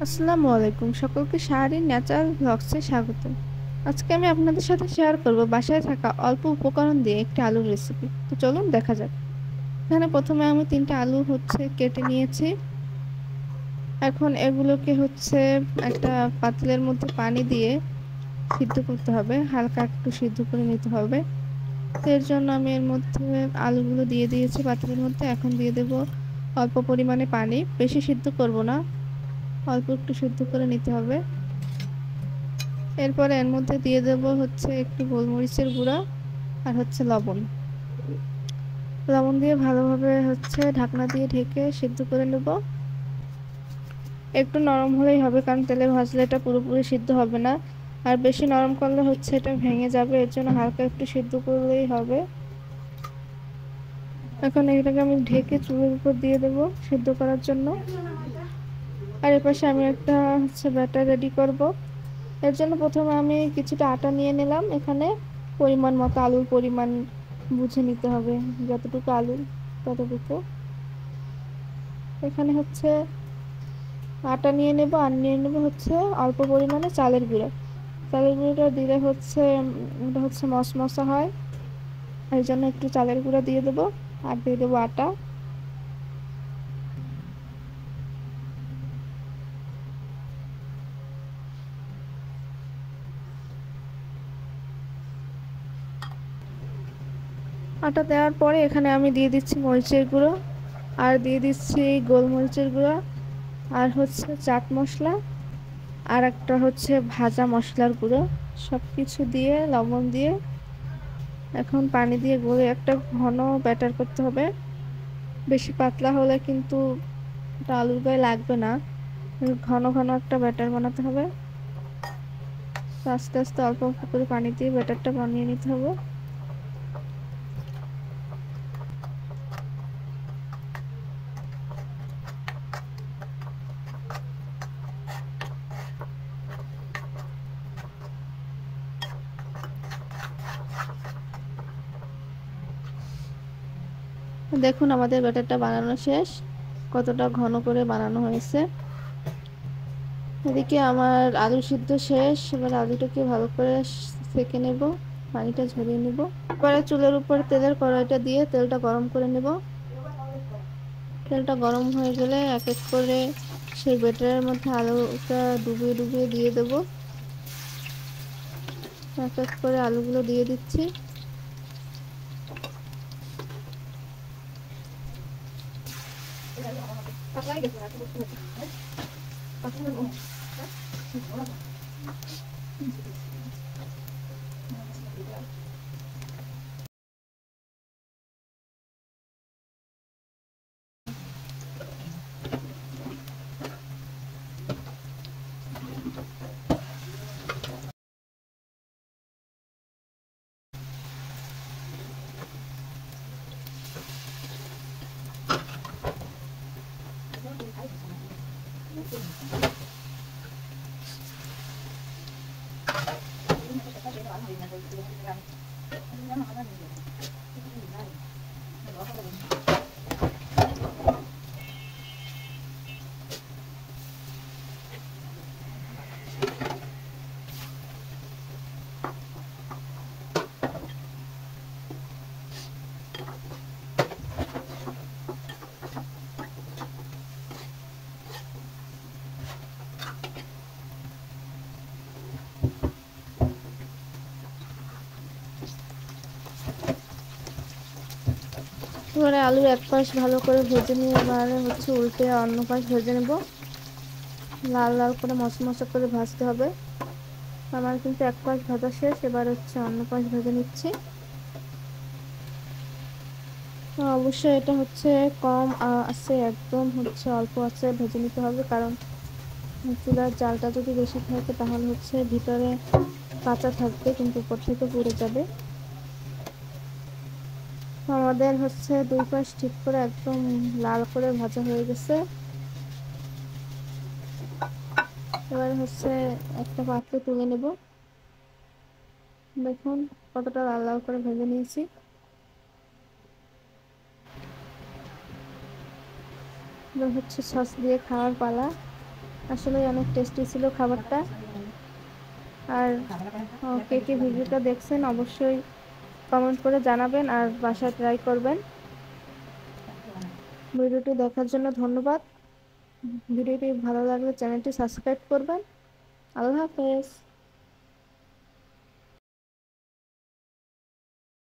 আসসালামু আলাইকুম, সকলকে শাহরিন ন্যাচারাল ব্লগসে স্বাগত। আজকে আমি আপনাদের সাথে শেয়ার করব বাসায় থাকা অল্প উপকরণ দিয়ে একটি আলুর রেসিপি। তো চলুন দেখা যাক। এখানে প্রথমে আমি 3টা আলু কেটে নিয়েছি। এখন এগুলোকে একটা পাতিলের মধ্যে পানি দিয়ে সিদ্ধ করতে হবে, হালকা একটু সিদ্ধ করে নিতে হবে। তো এর জন্য আমি এর মধ্যে আলুগুলো দিয়ে দিয়েছি পাতিলের মধ্যে। এখন দিয়ে দেব অল্প পরিমাণে পানি, বেশি সিদ্ধ করব না, অল্প একটু সিদ্ধ করে নিতে হবে। এরপরে এর মধ্যে দিয়ে দেব একটু গোলমরিচের গুঁড়া আর লবণ। লবণ দিয়ে ভালোভাবে ঢাকনা দিয়ে ঢেকে সিদ্ধ করে নেব। একটু নরম হলেই হবে, কারণ তেলে ভাজলে এটা পুরোপুরি সিদ্ধ হবে না। আর বেশি নরম করলে এটা ভেঙে যাবে, এর জন্য হালকা একটু সিদ্ধ করলেই হবে। এখন এটাকে আমি ঢেকে চুলের উপর দিয়ে দেব সিদ্ধ করার জন্য। আর এপাশে আমি একটা ব্যাটার রেডি করব। এর জন্য প্রথমে আমি কিছুটা আটা নিয়ে নিলাম। এখানে পরিমাণ মতো আলুর পরিমাণ বুঝে নিতে হবে, যতটুকু আলু ততটুকু। এখানে আটা নিয়ে নেব, আর নিয়ে নেব অল্প পরিমাণে চালের গুঁড়ো। চালের গুঁড়োটা দিলে এটা মশমশা হয়, এই জন্য একটু চালের গুঁড়ো দিয়ে দেবো। আর দিয়ে দেবো আটা। আটা দেওয়ার পরে এখানে আমি দিয়ে দিচ্ছি মরিচের গুঁড়ো, আর দিয়ে দিচ্ছি গোলমরিচের গুঁড়ো, আর চাট মশলা, আর একটা ভাজা মশলার গুঁড়ো। সব কিছু দিয়ে লবণ দিয়ে এখন পানি দিয়ে গুলে একটা ঘন ব্যাটার করতে হবে। বেশি পাতলা হলে কিন্তু আলুর গায়ে লাগবে না। ঘন ঘন একটা ব্যাটার বানাতে হবে। আস্তে আস্তে অল্প অল্প করে পানি দিয়ে ব্যাটারটা বানিয়ে নিতে হবে। দেখুন আমাদের ব্যাটারটা বানানো শেষ, কতটা ঘন করে বানানো হয়েছে। এদিকে আমার আলু সিদ্ধ শেষ। এবার আলুটাকে ভালো করে সেঁকে নেব, পানিটা ঝরিয়ে নেব। এবারে চুলের উপর তেলের কড়াইটা দিয়ে তেলটা গরম করে নেব। তেলটা গরম হয়ে গেলে এক এক করে সেই ব্যাটারের মধ্যে আলুটা ডুবিয়ে ডুবিয়ে দিয়ে দেব। এক এক করে আলুগুলো দিয়ে দিচ্ছি। এবারে আলুর এক পাশ ভালো করে ভেজে নিয়ে এবারে উল্টে অন্য পাশ ভেজে নেব। লাল লাল করে মশমশা করে ভাজতে হবে। আমার কিন্তু এক পাশ ভাজা শেষ, এবার অন্য পাশ ভেজে নিচ্ছি। অবশ্যই এটা কম আছে, একদম অল্প আছে ভেজে নিতে হবে, কারণ চুলার জালটা যদি বেশি থাকে তাহলে ভিতরে কাঁচা থাকবে কিন্তু উপর থেকে পুড়ে যাবে। আমাদের দুই পাশ ঠিক করে একদম লাল করে ভাজা হয়ে গেছে। এবার একটা পাত্রে তুলে নেব। দেখুন কতটা লাল লাল করে ভেজে নিয়েছি। এবার সস দিয়ে খাওয়ার পালা। আসলে অনেক টেস্টি ছিল খাবারটা। আর কে কে ভিডিওটা দেখছেন অবশ্যই কমেন্ট করে জানাবেন আর বাসায় ট্রাই করবেন। ভিডিওটি দেখার জন্য ধন্যবাদ। ভিডিওটি ভালো লাগলে চ্যানেলটি সাবস্ক্রাইব করবেন। আল্লাহ হাফেজ।